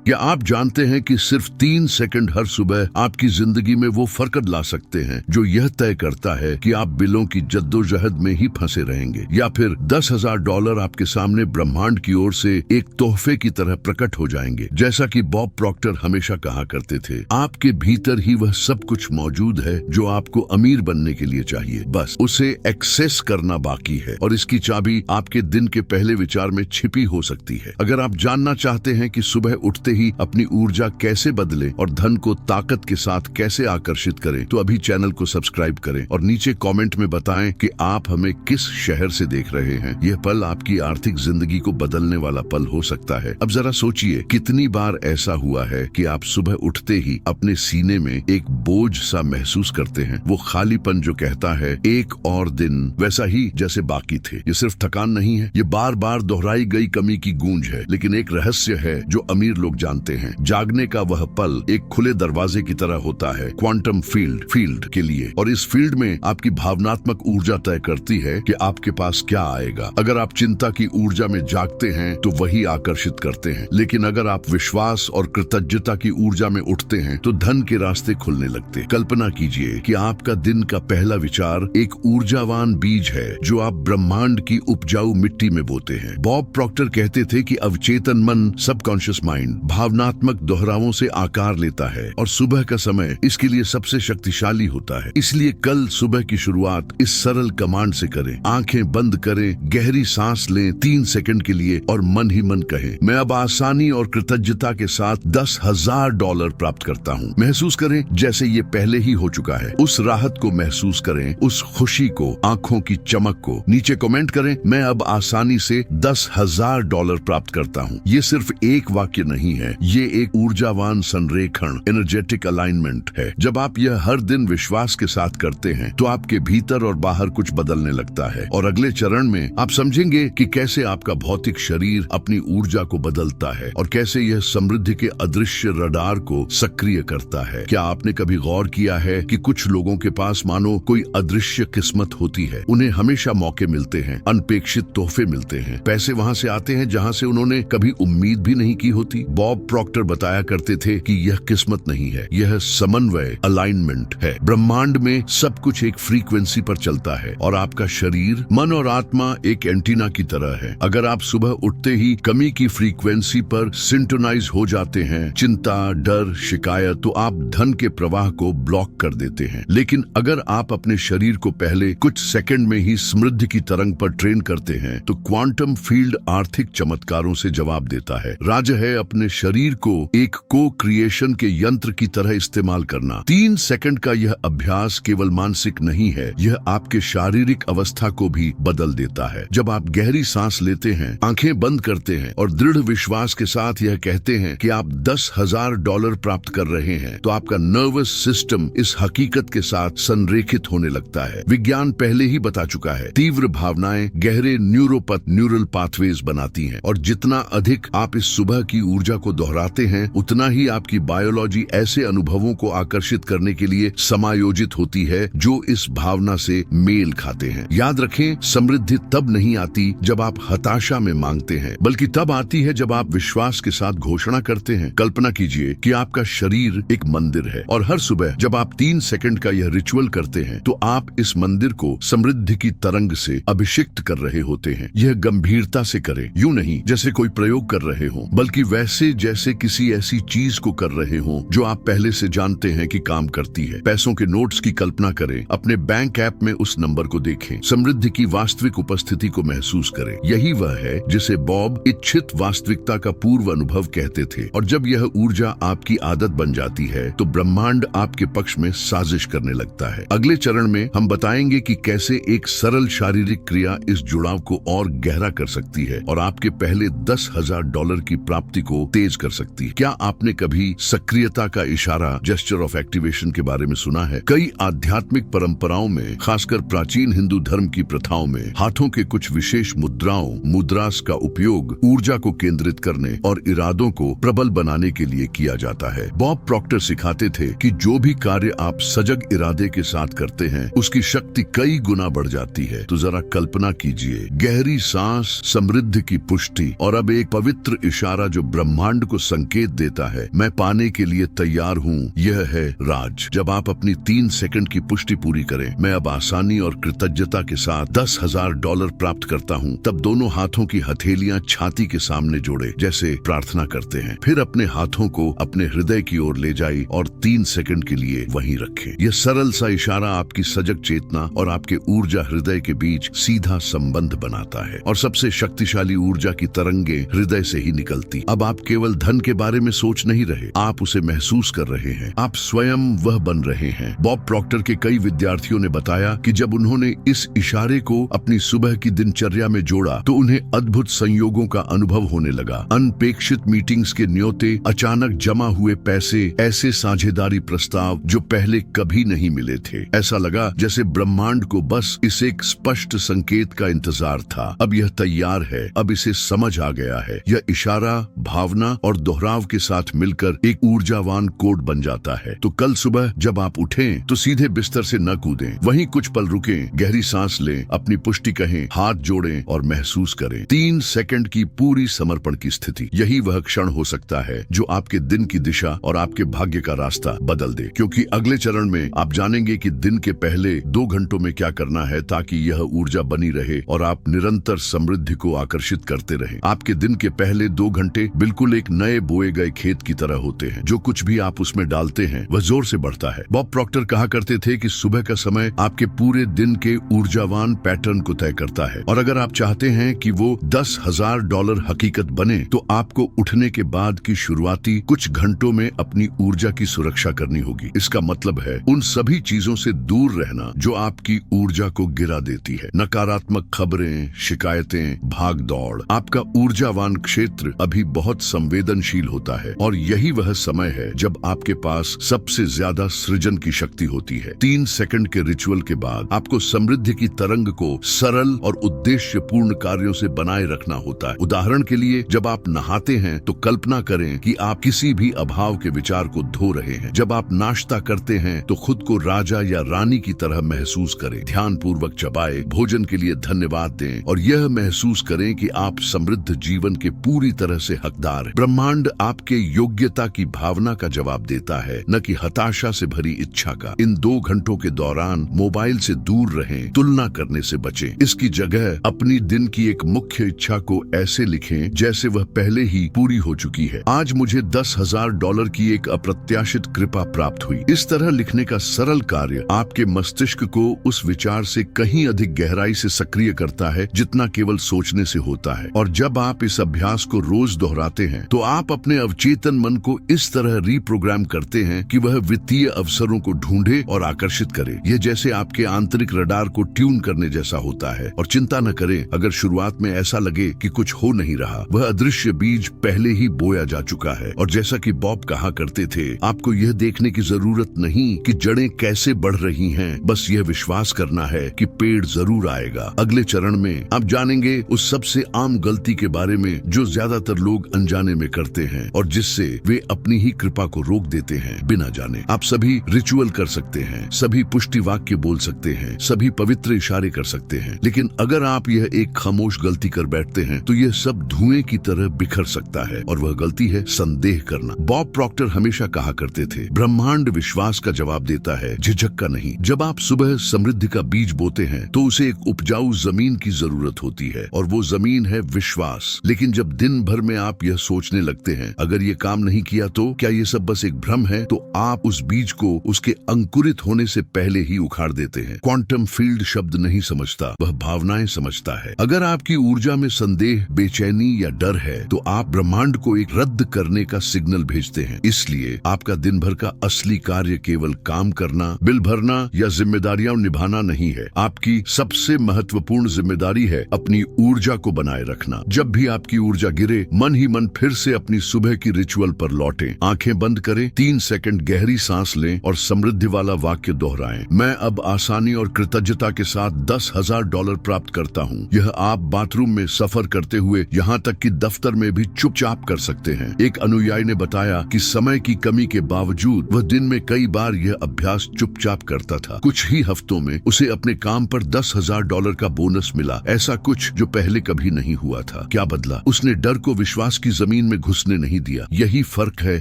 क्या आप जानते हैं कि सिर्फ 3 सेकंड हर सुबह आपकी जिंदगी में वो फर्क ला सकते हैं जो यह तय करता है कि आप बिलों की जद्दोजहद में ही फंसे रहेंगे या फिर $10,000 आपके सामने ब्रह्मांड की ओर से एक तोहफे की तरह प्रकट हो जाएंगे। जैसा कि बॉब प्रॉक्टर हमेशा कहा करते थे, आपके भीतर ही वह सब कुछ मौजूद है जो आपको अमीर बनने के लिए चाहिए, बस उसे एक्सेस करना बाकी है और इसकी चाबी आपके दिन के पहले विचार में छिपी हो सकती है। अगर आप जानना चाहते हैं कि सुबह उठते ही अपनी ऊर्जा कैसे बदले और धन को ताकत के साथ कैसे आकर्षित करें, तो अभी चैनल को सब्सक्राइब करें और नीचे कमेंट में बताएं कि आप हमें किस शहर से देख रहे हैं। यह पल आपकी आर्थिक जिंदगी को बदलने वाला पल हो सकता है। अब जरा सोचिए, कितनी बार ऐसा हुआ है कि आप सुबह उठते ही अपने सीने में एक बोझ सा महसूस करते हैं, वो खालीपन जो कहता है एक और दिन वैसा ही जैसे बाकी थे। ये सिर्फ थकान नहीं है, ये बार बार दोहराई गई कमी की गूंज है। लेकिन एक रहस्य है जो अमीर लोग जानते हैं। जागने का वह पल एक खुले दरवाजे की तरह होता है क्वांटम फील्ड के लिए, और इस फील्ड में आपकी भावनात्मक ऊर्जा तय करती है कि आपके पास क्या आएगा। अगर आप चिंता की ऊर्जा में जागते हैं तो वही आकर्षित करते हैं, लेकिन अगर आप विश्वास और कृतज्ञता की ऊर्जा में उठते हैं तो धन के रास्ते खुलने लगते। कल्पना कीजिए कि आपका दिन का पहला विचार एक ऊर्जावान बीज है जो आप ब्रह्मांड की उपजाऊ मिट्टी में बोते हैं। बॉब प्रॉक्टर कहते थे कि अवचेतन मन, सबकॉन्शियस माइंड, भावनात्मक दोहरावों से आकार लेता है और सुबह का समय इसके लिए सबसे शक्तिशाली होता है। इसलिए कल सुबह की शुरुआत इस सरल कमांड से करें। आंखें बंद करें, गहरी सांस लें 3 सेकंड के लिए और मन ही मन कहें, मैं अब आसानी और कृतज्ञता के साथ $10,000 प्राप्त करता हूँ। महसूस करें जैसे ये पहले ही हो चुका है। उस राहत को महसूस करें, उस खुशी को, आंखों की चमक को। नीचे कमेंट करें, मैं अब आसानी से $10,000 प्राप्त करता हूँ। ये सिर्फ एक वाक्य नहीं है, ये एक ऊर्जावान संरेखण, एनर्जेटिक अलाइनमेंट है। जब आप यह हर दिन विश्वास के साथ करते हैं तो आपके भीतर और बाहर कुछ बदलने लगता है, और अगले चरण में आप समझेंगे कि कैसे आपका भौतिक शरीर अपनी ऊर्जा को बदलता है और कैसे यह समृद्धि के अदृश्य रडार को सक्रिय करता है। क्या आपने कभी गौर किया है कि कुछ लोगों के पास मानो कोई अदृश्य किस्मत होती है? उन्हें हमेशा मौके मिलते हैं, अनपेक्षित तोहफे मिलते हैं, पैसे वहां से आते हैं जहां से उन्होंने कभी उम्मीद भी नहीं की होती। बॉब प्रॉक्टर बताया करते थे कि यह किस्मत नहीं है, यह समन्वय, अलाइनमेंट है। ब्रह्मांड में सब कुछ एक फ्रीक्वेंसी पर चलता है और आपका शरीर, मन और आत्मा एक एंटीना की तरह है। अगर आप सुबह उठते ही कमी की फ्रीक्वेंसी पर सिंटोनाइज हो जाते हैं, चिंता, डर, शिकायत, तो आप धन के प्रवाह को ब्लॉक कर देते हैं। लेकिन अगर आप अपने शरीर को पहले कुछ सेकंड में ही समृद्धि की तरंग पर ट्रेन करते हैं तो क्वांटम फील्ड आर्थिक चमत्कारों से जवाब देता है। राज है अपने शरीर को एक को क्रिएशन के यंत्र की तरह इस्तेमाल करना। 3 सेकंड का यह अभ्यास केवल मानसिक नहीं है, यह आपके शारीरिक अवस्था को भी बदल देता है। जब आप गहरी सांस लेते हैं, आंखें बंद करते हैं और दृढ़ विश्वास के साथ यह कहते हैं कि आप $10,000 प्राप्त कर रहे हैं, तो आपका नर्वस सिस्टम इस हकीकत के साथ संरेखित होने लगता है। विज्ञान पहले ही बता चुका है, तीव्र भावनाएं गहरे न्यूरल पाथवेज बनाती हैं, और जितना अधिक आप इस सुबह की ऊर्जा को दोहराते हैं उतना ही आपकी बायोलॉजी ऐसे अनुभवों को आकर्षित करने के लिए समायोजित होती है जो इस भावना से मेल खाते हैं। याद रखें, समृद्धि तब नहीं आती जब आप हताशा में मांगते हैं, बल्कि तब आती है जब आप विश्वास के साथ घोषणा करते हैं। कल्पना कीजिए कि आपका शरीर एक मंदिर है और हर सुबह जब आप 3 सेकंड का यह रिचुअल करते हैं तो आप इस मंदिर को समृद्धि की तरंग से अभिषिक्त कर रहे होते हैं। यह गंभीरता से करें, यूं नहीं जैसे कोई प्रयोग कर रहे हो, बल्कि वैसे जैसे किसी ऐसी चीज को कर रहे हो जो आप पहले से जानते हैं कि काम करती है। पैसों के नोट्स की कल्पना करें, अपने बैंक ऐप में उस नंबर को देखें, समृद्धि की वास्तविक उपस्थिति को महसूस करें। यही वह है जिसे बॉब इच्छित वास्तविकता का पूर्व अनुभव कहते थे, और जब यह ऊर्जा आपकी आदत बन जाती है तो ब्रह्मांड आपके पक्ष में साजिश करने लगता है। अगले चरण में हम बताएंगे कि कैसे एक सरल शारीरिक क्रिया इस जुड़ाव को और गहरा कर सकती है और आपके पहले $10,000 की प्राप्ति को तेज कर सकती है। क्या आपने कभी सक्रियता का इशारा, जेस्चर ऑफ एक्टिवेशन के बारे में सुना है? कई आध्यात्मिक परंपराओं में, खासकर प्राचीन हिंदू धर्म की प्रथाओं में, हाथों के कुछ विशेष मुद्रास का उपयोग ऊर्जा को केंद्रित करने और इरादों को प्रबल बनाने के लिए किया जाता है। बॉब प्रॉक्टर सिखाते थे कि जो भी कार्य आप सजग इरादे के साथ करते हैं उसकी शक्ति कई गुना बढ़ जाती है। तो जरा कल्पना कीजिए, गहरी सांस, समृद्धि की पुष्टि और अब एक पवित्र इशारा जो ब्रह्मांड ब्रह्मांड को संकेत देता है, मैं पाने के लिए तैयार हूँ। यह है राज। जब आप अपनी 3 सेकंड की पुष्टि पूरी करें, मैं अब आसानी और कृतज्ञता के साथ $10,000 प्राप्त करता हूँ, तब दोनों हाथों की हथेलियां छाती के सामने जोड़े जैसे प्रार्थना करते हैं। फिर अपने हाथों को अपने हृदय की ओर ले जाए और 3 सेकंड के लिए वहीं रखें। यह सरल सा इशारा आपकी सजग चेतना और आपके ऊर्जा हृदय के बीच सीधा संबंध बनाता है, और सबसे शक्तिशाली ऊर्जा की तरंगे हृदय से ही निकलती। अब आप केवल धन के बारे में सोच नहीं रहे, आप उसे महसूस कर रहे हैं। आप स्वयं वह बन रहे हैं। बॉब प्रॉक्टर के कई विद्यार्थियों ने बताया कि जब उन्होंने इस इशारे को अपनी सुबह की दिनचर्या में जोड़ा तो उन्हें अद्भुत संयोगों का अनुभव होने लगा। अनपेक्षित मीटिंग्स के न्योते, अचानक जमा हुए पैसे, ऐसे साझेदारी प्रस्ताव जो पहले कभी नहीं मिले थे। ऐसा लगा जैसे ब्रह्मांड को बस इस एक स्पष्ट संकेत का इंतजार था। अब यह तैयार है, अब इसे समझ आ गया है। यह इशारा, भावना और दोहराव के साथ मिलकर एक ऊर्जावान कोड बन जाता है। तो कल सुबह जब आप उठें तो सीधे बिस्तर से न कूदें, वहीं कुछ पल रुकें, गहरी सांस लें, अपनी पुष्टि कहें, हाथ जोड़ें और महसूस करें। 3 सेकंड की पूरी समर्पण की स्थिति, यही वह क्षण हो सकता है जो आपके दिन की दिशा और आपके भाग्य का रास्ता बदल दे। क्योंकि अगले चरण में आप जानेंगे कि दिन के पहले 2 घंटों में क्या करना है ताकि यह ऊर्जा बनी रहे और आप निरंतर समृद्धि को आकर्षित करते रहें। आपके दिन के पहले 2 घंटे बिल्कुल एक नए बोए गए खेत की तरह होते हैं। जो कुछ भी आप उसमें डालते हैं वह जोर से बढ़ता है। बॉब प्रॉक्टर कहा करते थे कि सुबह का समय आपके पूरे दिन के ऊर्जावान पैटर्न को तय करता है, और अगर आप चाहते हैं कि वो $10,000 हकीकत बने तो आपको उठने के बाद की शुरुआती कुछ घंटों में अपनी ऊर्जा की सुरक्षा करनी होगी। इसका मतलब है उन सभी चीजों से दूर रहना जो आपकी ऊर्जा को गिरा देती है। नकारात्मक खबरें, शिकायतें, भाग दौड़। आपका ऊर्जावान क्षेत्र अभी बहुत संवेदनशील होता है, और यही वह समय है जब आपके पास सबसे ज्यादा सृजन की शक्ति होती है। 3 सेकंड के रिचुअल के बाद आपको समृद्धि की तरंग को सरल और उद्देश्यपूर्ण कार्यों से बनाए रखना होता है। उदाहरण के लिए, जब आप नहाते हैं तो कल्पना करें कि आप किसी भी अभाव के विचार को धो रहे हैं। जब आप नाश्ता करते हैं तो खुद को राजा या रानी की तरह महसूस करें। ध्यान पूर्वक चबाएं, भोजन के लिए धन्यवाद दें और यह महसूस करें कि आप समृद्ध जीवन के पूरी तरह से हकदार हैं। ब्रह्मांड आपके योग्यता की भावना का जवाब देता है, न कि हताशा से भरी इच्छा का। इन 2 घंटों के दौरान मोबाइल से दूर रहें, तुलना करने से बचें। इसकी जगह अपनी दिन की एक मुख्य इच्छा को ऐसे लिखें जैसे वह पहले ही पूरी हो चुकी है। आज मुझे $10,000 की एक अप्रत्याशित कृपा प्राप्त हुई। इस तरह लिखने का सरल कार्य आपके मस्तिष्क को उस विचार से कहीं अधिक गहराई से सक्रिय करता है जितना केवल सोचने से होता है। और जब आप इस अभ्यास को रोज दोहराते हैं तो आप अपने अवचेतन मन को इस तरह रीप्रोग्राम करते हैं कि वह वित्तीय अवसरों को ढूंढे और आकर्षित करे। यह जैसे आपके आंतरिक रडार को ट्यून करने जैसा होता है। और चिंता न करें अगर शुरुआत में ऐसा लगे कि कुछ हो नहीं रहा, वह अदृश्य बीज पहले ही बोया जा चुका है। और जैसा कि बॉब कहा करते थे, आपको यह देखने की जरूरत नहीं कि जड़ें कैसे बढ़ रही हैं, बस यह विश्वास करना है कि पेड़ जरूर आएगा। अगले चरण में आप जानेंगे उस सबसे आम गलती के बारे में जो ज्यादातर लोग अनजाने में करते हैं और जिससे वे अपनी ही कृपा को रोक देते हैं बिना जाने। आप सभी रिचुअल कर सकते हैं, सभी पुष्टि वाक्य बोल सकते हैं, सभी पवित्र इशारे कर सकते हैं, लेकिन अगर आप यह एक खामोश गलती कर बैठते हैं तो यह सब धुएं की तरह बिखर सकता है, और वह गलती है संदेह करना। बॉब प्रॉक्टर हमेशा कहा करते थे, ब्रह्मांड विश्वास का जवाब देता है, झिझक का नहीं। जब आप सुबह समृद्धि का बीज बोते हैं तो उसे एक उपजाऊ जमीन की जरूरत होती है, और वो जमीन है विश्वास। लेकिन जब दिन भर में आप यह सोचने लगते हैं, अगर ये काम नहीं किया तो क्या ये सब बस एक भ्रम है, तो आप उस बीज को उसके अंकुरित होने से पहले ही उखाड़ देते हैं। क्वांटम फील्ड शब्द नहीं समझता, वह भावनाएं समझता है। अगर आपकी ऊर्जा में संदेह, बेचैनी या डर है तो आप ब्रह्मांड को एक रद्द करने का सिग्नल भेजते हैं। इसलिए आपका दिन भर का असली कार्य केवल काम करना, बिल भरना या जिम्मेदारियां निभाना नहीं है। आपकी सबसे महत्वपूर्ण जिम्मेदारी है अपनी ऊर्जा को बनाए रखना। जब भी आपकी ऊर्जा गिरे, मन ही मन फिर से अपनी सुबह की रिचुअल पर लौटें। आंखें बंद करें, 3 सेकंड गहरी सांस लें और समृद्धि वाला वाक्य दोहराएं। मैं अब आसानी और कृतज्ञता के साथ $10,000 प्राप्त करता हूँ। यह आप बाथरूम में, सफर करते हुए, यहाँ तक कि दफ्तर में भी चुपचाप कर सकते हैं। एक अनुयायी ने बताया कि समय की कमी के बावजूद वह दिन में कई बार यह अभ्यास चुपचाप करता था। कुछ ही हफ्तों में उसे अपने काम पर $10,000 का बोनस मिला, ऐसा कुछ जो पहले कभी नहीं हुआ था। क्या बदला? उसने डर को विश्वास की जमीन जमीन में घुसने नहीं दिया। यही फर्क है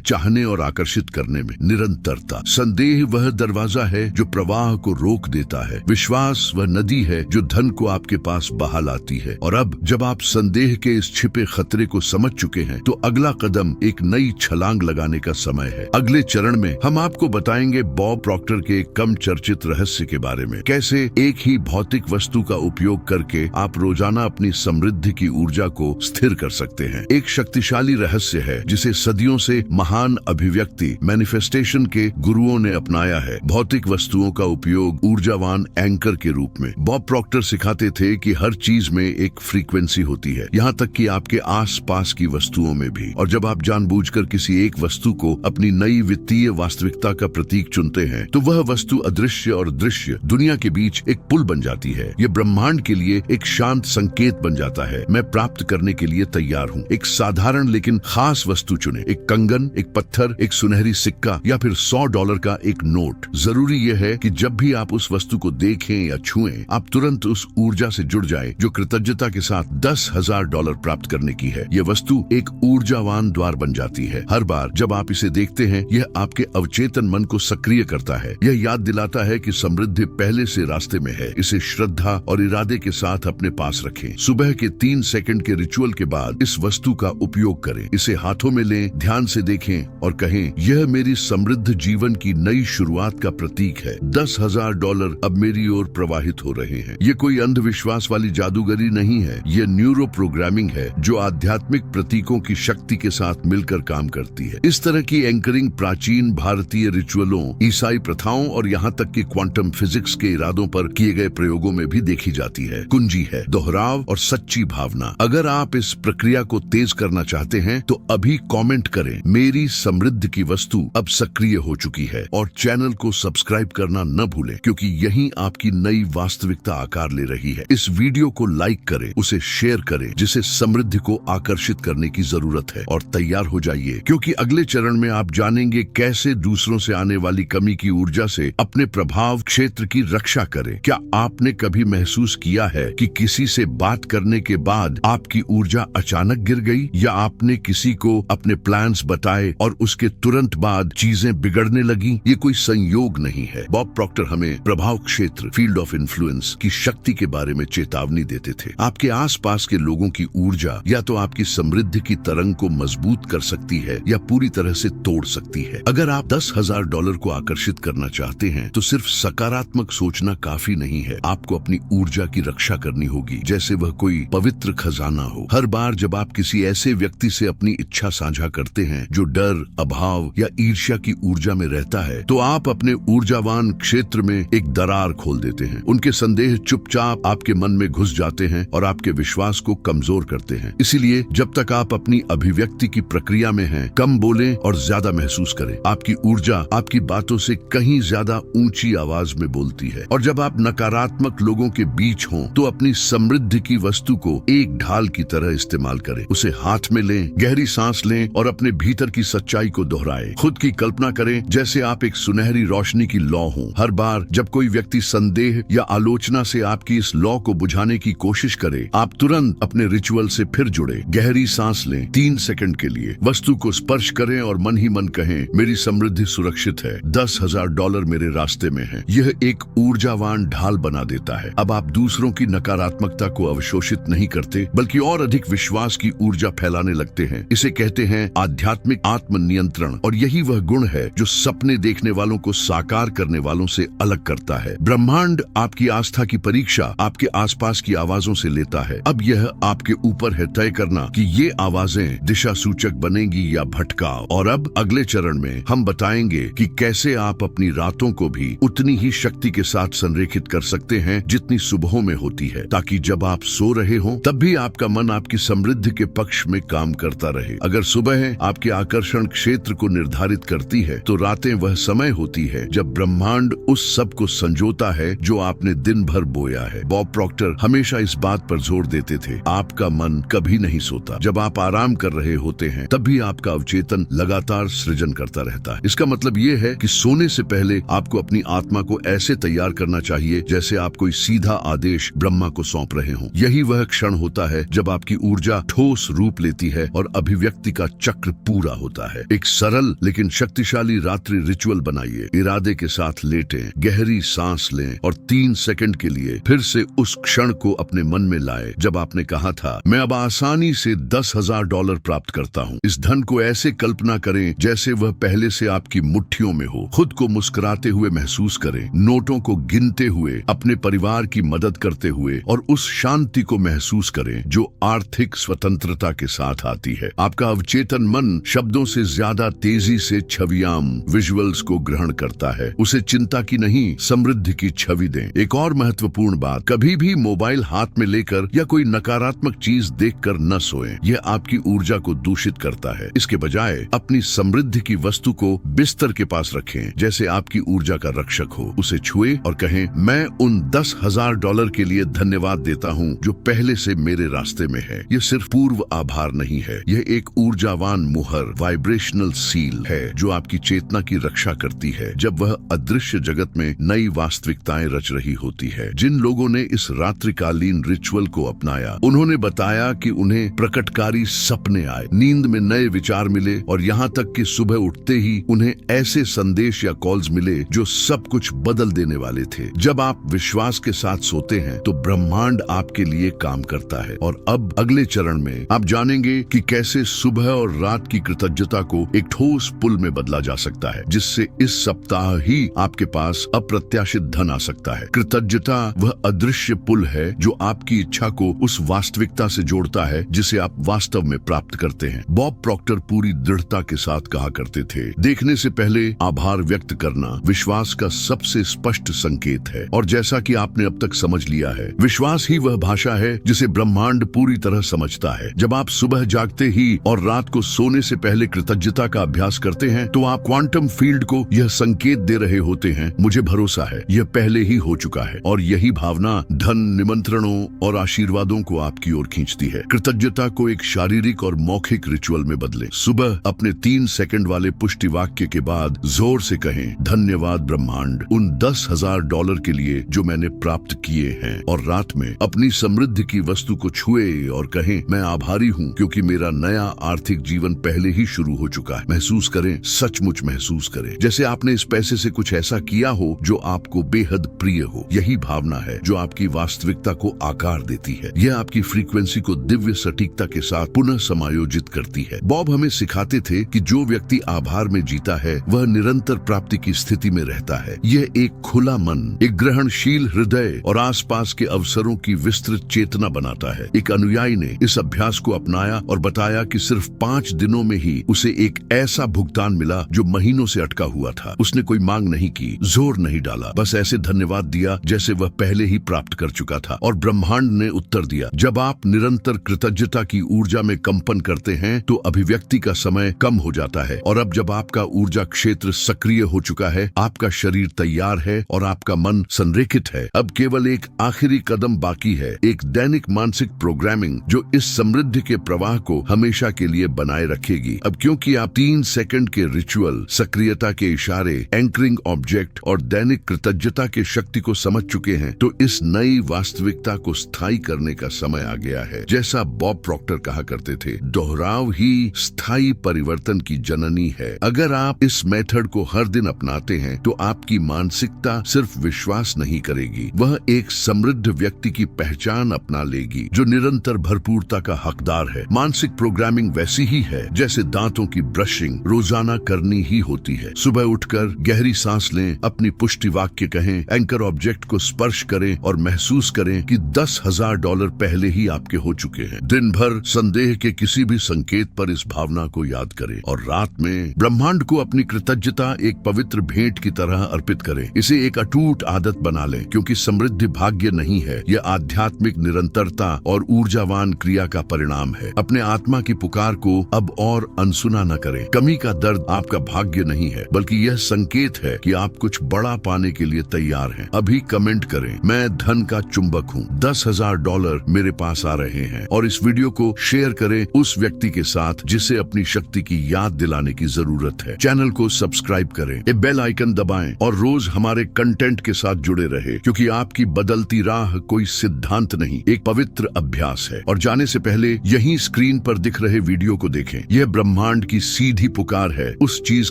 चाहने और आकर्षित करने में, निरंतरता। संदेह वह दरवाजा है जो प्रवाह को रोक देता है। विश्वास वह नदी है जो धन को आपके पास बहा लाती है। और अब जब आप संदेह के इस छिपे खतरे को समझ चुके हैं तो अगला कदम एक नई छलांग लगाने का समय है। अगले चरण में हम आपको बताएंगे बॉब प्रॉक्टर के कम चर्चित रहस्य के बारे में। कैसे एक ही भौतिक वस्तु का उपयोग करके आप रोजाना अपनी समृद्धि की ऊर्जा को स्थिर कर सकते हैं। एक शक्तिशाली रहस्य है जिसे सदियों से महान अभिव्यक्ति मैनिफेस्टेशन के गुरुओं ने अपनाया है। भौतिक वस्तुओं का उपयोग ऊर्जावान एंकर के रूप में। बॉब प्रॉक्टर सिखाते थे कि हर चीज में एक फ्रीक्वेंसी होती है, यहाँ तक कि आपके आसपास की वस्तुओं में भी। और जब आप जानबूझकर किसी एक वस्तु को अपनी नई वित्तीय वास्तविकता का प्रतीक चुनते हैं तो वह वस्तु अदृश्य और दृश्य दुनिया के बीच एक पुल बन जाती है। ये ब्रह्मांड के लिए एक शांत संकेत बन जाता है, मैं प्राप्त करने के लिए तैयार हूँ। एक साधारण लेकिन खास वस्तु चुने, एक कंगन, एक पत्थर, एक सुनहरी सिक्का या फिर $100 का एक नोट। जरूरी यह है कि जब भी आप उस वस्तु को देखें या छुएं, आप तुरंत उस ऊर्जा से जुड़ जाएं जो कृतज्ञता के साथ $10,000 प्राप्त करने की है। यह वस्तु एक ऊर्जावान द्वार बन जाती है। हर बार जब आप इसे देखते हैं, यह आपके अवचेतन मन को सक्रिय करता है। यह याद दिलाता है कि समृद्धि पहले से रास्ते में है। इसे श्रद्धा और इरादे के साथ अपने पास रखें। सुबह के 3 सेकंड के रिचुअल के बाद इस वस्तु का उपयोग करें। इसे हाथों में लें, ध्यान से देखें और कहें, यह मेरी समृद्ध जीवन की नई शुरुआत का प्रतीक है। $10,000 अब मेरी ओर प्रवाहित हो रहे हैं। ये कोई अंधविश्वास वाली जादूगरी नहीं है, यह न्यूरो प्रोग्रामिंग है जो आध्यात्मिक प्रतीकों की शक्ति के साथ मिलकर काम करती है। इस तरह की एंकरिंग प्राचीन भारतीय रिचुअलों, ईसाई प्रथाओं और यहाँ तक कि क्वांटम फिजिक्स के इरादों पर किए गए प्रयोगों में भी देखी जाती है। कुंजी है दोहराव और सच्ची भावना। अगर आप इस प्रक्रिया को तेज करना चाहते हैं तो अभी कमेंट करें, मेरी समृद्धि की वस्तु अब सक्रिय हो चुकी है, और चैनल को सब्सक्राइब करना न भूलें क्योंकि यही आपकी नई वास्तविकता आकार ले रही है। इस वीडियो को लाइक करें, उसे शेयर करें, जिसे समृद्धि को आकर्षित करने की जरूरत है, और तैयार हो जाइए क्योंकि अगले चरण में आप जानेंगे कैसे दूसरों से आने वाली कमी की ऊर्जा से अपने प्रभाव क्षेत्र की रक्षा करें। क्या आपने कभी महसूस किया है कि किसी से बात करने के बाद आपकी ऊर्जा अचानक गिर गई, या आपने किसी को अपने प्लान्स बताए और उसके तुरंत बाद चीजें बिगड़ने लगी? ये कोई संयोग नहीं है। बॉब प्रॉक्टर हमें प्रभाव क्षेत्र, फील्ड ऑफ इन्फ्लुएंस की शक्ति के बारे में चेतावनी देते थे। आपके आसपास के लोगों की ऊर्जा या तो आपकी समृद्धि की तरंग को मजबूत कर सकती है या पूरी तरह से तोड़ सकती है। अगर आप $10,000 को आकर्षित करना चाहते हैं तो सिर्फ सकारात्मक सोचना काफी नहीं है, आपको अपनी ऊर्जा की रक्षा करनी होगी जैसे वह कोई पवित्र खजाना हो। हर बार जब आप किसी ऐसे व्यक्ति से अपनी इच्छा साझा करते हैं जो डर, अभाव या ईर्ष्या की ऊर्जा में रहता है, तो आप अपने ऊर्जावान क्षेत्र में एक दरार खोल देते हैं। उनके संदेह चुपचाप आपके मन में घुस जाते हैं और आपके विश्वास को कमजोर करते हैं। इसीलिए जब तक आप अपनी अभिव्यक्ति की प्रक्रिया में हैं, कम बोलें और ज्यादा महसूस करें। आपकी ऊर्जा आपकी बातों से कहीं ज्यादा ऊंची आवाज में बोलती है। और जब आप नकारात्मक लोगों के बीच हों तो अपनी समृद्धि की वस्तु को एक ढाल की तरह इस्तेमाल करें। उसे हाथ में लें, गहरी सांस लें और अपने भीतर की सच्चाई को दोहराएं। खुद की कल्पना करें जैसे आप एक सुनहरी रोशनी की लौ हों। हर बार जब कोई व्यक्ति संदेह या आलोचना से आपकी इस लौ को बुझाने की कोशिश करे, आप तुरंत अपने रिचुअल से फिर जुड़े। गहरी सांस लें 3 सेकंड के लिए, वस्तु को स्पर्श करें और मन ही मन कहें, मेरी समृद्धि सुरक्षित है, $10,000 मेरे रास्ते में है। यह एक ऊर्जावान ढाल बना देता है। अब आप दूसरों की नकारात्मकता को अवशोषित नहीं करते बल्कि और अधिक विश्वास की ऊर्जा फैलाने लगते हैं। इसे कहते हैं आध्यात्मिक आत्मनियंत्रण, और यही वह गुण है जो सपने देखने वालों को साकार करने वालों से अलग करता है। ब्रह्मांड आपकी आस्था की परीक्षा आपके आसपास की आवाजों से लेता है। अब यह आपके ऊपर है तय करना कि ये आवाजें दिशा सूचक बनेंगी या भटकाव। और अब अगले चरण में हम बताएंगे कि कैसे आप अपनी रातों को भी उतनी ही शक्ति के साथ संरेखित कर सकते हैं जितनी सुबहों में होती है, ताकि जब आप सो रहे हो तब भी आपका मन आपकी समृद्धि के पक्ष में काम करता रहे। अगर सुबह आपके आकर्षण क्षेत्र को निर्धारित करती है तो रातें वह समय होती है जब ब्रह्मांड उस सब को संजोता है जो आपने दिन भर बोया है। बॉब प्रॉक्टर हमेशा इस बात पर जोर देते थे, आपका मन कभी नहीं सोता। जब आप आराम कर रहे होते हैं तब भी आपका अवचेतन लगातार सृजन करता रहता है। इसका मतलब ये है कि सोने से पहले आपको अपनी आत्मा को ऐसे तैयार करना चाहिए जैसे आप कोई सीधा आदेश ब्रह्मा को सौंप रहे हों। यही वह क्षण होता है जब आपकी ऊर्जा ठोस रूप लेती है और अभिव्यक्ति का चक्र पूरा होता है। एक सरल लेकिन शक्तिशाली रात्रि रिचुअल बनाइए। इरादे के साथ लेटें, गहरी सांस लें और 3 सेकंड के लिए फिर से उस क्षण को अपने मन में लाएं जब आपने कहा था, मैं अब आसानी से $10,000 प्राप्त करता हूँ। इस धन को ऐसे कल्पना करें जैसे वह पहले से आपकी मुट्ठियों में हो। खुद को मुस्कुराते हुए महसूस करें, नोटों को गिनते हुए, अपने परिवार की मदद करते हुए और उस शांति को महसूस करें जो आर्थिक स्वतंत्रता के साथ आती है। आपका अवचेतन मन शब्दों से ज्यादा तेजी से छवियां, विजुअल्स को ग्रहण करता है। उसे चिंता की नहीं, समृद्धि की छवि दें। एक और महत्वपूर्ण बात, कभी भी मोबाइल हाथ में लेकर या कोई नकारात्मक चीज देखकर न सोएं। यह आपकी ऊर्जा को दूषित करता है। इसके बजाय अपनी समृद्धि की वस्तु को बिस्तर के पास रखें, जैसे आपकी ऊर्जा का रक्षक हो। उसे छुए और कहें, मैं उन $10,000 के लिए धन्यवाद देता हूँ जो पहले से मेरे रास्ते में है। यह सिर्फ पूर्व आभार नहीं है, यह एक ऊर्जावान मुहर, वाइब्रेशनल सील है जो आपकी चेतना की रक्षा करती है जब वह अदृश्य जगत में नई वास्तविकताएं रच रही होती है। जिन लोगों ने इस रात्रिकालीन रिचुअल को अपनाया, उन्होंने बताया कि उन्हें प्रकटकारी सपने आए, नींद में नए विचार मिले और यहाँ तक कि सुबह उठते ही उन्हें ऐसे संदेश या कॉल्स मिले जो सब कुछ बदल देने वाले थे। जब आप विश्वास के साथ सोते हैं तो ब्रह्मांड आपके लिए काम करता है। और अब अगले चरण में आप जानेंगे कि कैसे सुबह और रात की कृतज्ञता को एक ठोस पुल में बदला जा सकता है, जिससे इस सप्ताह ही आपके पास अप्रत्याशित धन आ सकता है। कृतज्ञता वह अदृश्य पुल है जो आपकी इच्छा को उस वास्तविकता से जोड़ता है जिसे आप वास्तव में प्राप्त करते हैं। बॉब प्रॉक्टर पूरी दृढ़ता के साथ कहा करते थे, देखने से पहले आभार व्यक्त करना विश्वास का सबसे स्पष्ट संकेत है। और जैसा कि आपने अब तक समझ लिया है, विश्वास ही वह भाषा है जिसे ब्रह्मांड पूरी तरह समझता है। जब आप सुबह जागते ही और रात को सोने से पहले कृतज्ञता का अभ्यास करते हैं तो आप क्वांटम फील्ड को यह संकेत दे रहे होते हैं, मुझे भरोसा है यह पहले ही हो चुका है। और यही भावना धन, निमंत्रणों और आशीर्वादों को आपकी ओर खींचती है। कृतज्ञता को एक शारीरिक और मौखिक रिचुअल में बदलें। सुबह अपने 3 सेकंड वाले पुष्टि वाक्य के बाद जोर से कहें, धन्यवाद ब्रह्मांड उन $10,000 के लिए जो मैंने प्राप्त किए हैं। और रात में अपनी समृद्धि की वस्तु को छुए और कहें, मैं आभारी हूँ क्योंकि मेरा नया आर्थिक जीवन पहले ही शुरू हो चुका है। महसूस करें, सचमुच महसूस करें जैसे आपने इस पैसे से कुछ ऐसा किया हो जो आपको बेहद प्रिय हो। यही भावना है जो आपकी वास्तविकता को आकार देती है। यह आपकी फ्रीक्वेंसी को दिव्य सटीकता के साथ पुनः समायोजित करती है। बॉब हमें सिखाते थे कि जो व्यक्ति आभार में जीता है वह निरंतर प्राप्ति की स्थिति में रहता है। यह एक खुला मन, एक ग्रहणशील हृदय और आसपास के अवसरों की विस्तृत चेतना बनाता है। एक अनुयायी ने इस अभ्यास को अपनाया और बताया कि सिर्फ 5 दिनों में ही उसे एक ऐसा भुगतान मिला जो महीनों से अटका हुआ था। उसने कोई मांग नहीं की, जोर नहीं डाला, बस ऐसे धन्यवाद दिया जैसे वह पहले ही प्राप्त कर चुका था। और ब्रह्मांड ने उत्तर दिया। जब आप निरंतर कृतज्ञता की ऊर्जा में कंपन करते हैं तो अभिव्यक्ति का समय कम हो जाता है। और अब जब आपका ऊर्जा क्षेत्र सक्रिय हो चुका है, आपका शरीर तैयार है और आपका मन संरेखित है, अब केवल एक आखिरी कदम बाकी है, एक दैनिक मानसिक प्रोग्रामिंग जो इस समृद्धि के प्रवाह को हमेशा के लिए बनाए रखेगी। अब क्योंकि आप 3 सेकंड के रिचुअल, सक्रियता के इशारे, एंकरिंग ऑब्जेक्ट और दैनिक कृतज्ञता के शक्ति को समझ चुके हैं, तो इस नई वास्तविकता को स्थायी करने का समय आ गया है। जैसा बॉब प्रॉक्टर कहा करते थे, दोहराव ही स्थायी परिवर्तन की जननी है। अगर आप इस मेथड को हर दिन अपनाते हैं तो आपकी मानसिकता सिर्फ विश्वास नहीं करेगी, वह एक समृद्ध व्यक्ति की पहचान अपना लेगी जो निरंतर भरपूरता का हकदार है। मानसिक प्रोग्रामिंग वैसी ही है जैसे दांतों की ब्रशिंग रोजाना करनी ही होती है। सुबह उठकर गहरी सांस लें, अपनी पुष्टि वाक्य कहें, एंकर ऑब्जेक्ट को स्पर्श करें और महसूस करें कि $10,000 पहले ही आपके हो चुके हैं। दिन भर संदेह के किसी भी संकेत पर इस भावना को याद करें और रात में ब्रह्मांड को अपनी कृतज्ञता एक पवित्र भेंट की तरह अर्पित करें। इसे एक अटूट आदत बना लें, क्योंकि समृद्धि भाग्य नहीं है, यह आध्यात्मिक निरंतरता और ऊर्जावान क्रिया का परिणाम है। अपने आत्मा की पुकार को अब और अनसुना न करें। कमी का दर्द आपका भाग्य नहीं है, बल्कि यह संकेत है कि आप कुछ बड़ा पाने के लिए तैयार हैं। अभी कमेंट करें, मैं धन का चुंबक हूँ, $10,000 मेरे पास आ रहे हैं। और इस वीडियो को शेयर करें उस व्यक्ति के साथ जिसे अपनी शक्ति की याद दिलाने की जरूरत है। चैनल को सब्सक्राइब करें, एक बेल आइकन दबाएं और रोज हमारे कंटेंट के साथ जुड़े रहे, क्योंकि आपकी बदलती राह कोई सिद्धांत नहीं, एक पवित्र अभ्यास है। और जाने से पहले यहीं स्क्रीन पर दिख रहे वीडियो को देखें। यह ब्रह्मांड की सीधी पुकार है, उस चीज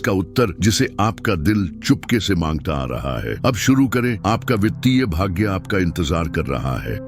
का उत्तर जिसे आपका दिल चुपके से मांगता आ रहा है। अब शुरू करें, आपका वित्तीय भाग्य आपका इंतजार कर रहा है।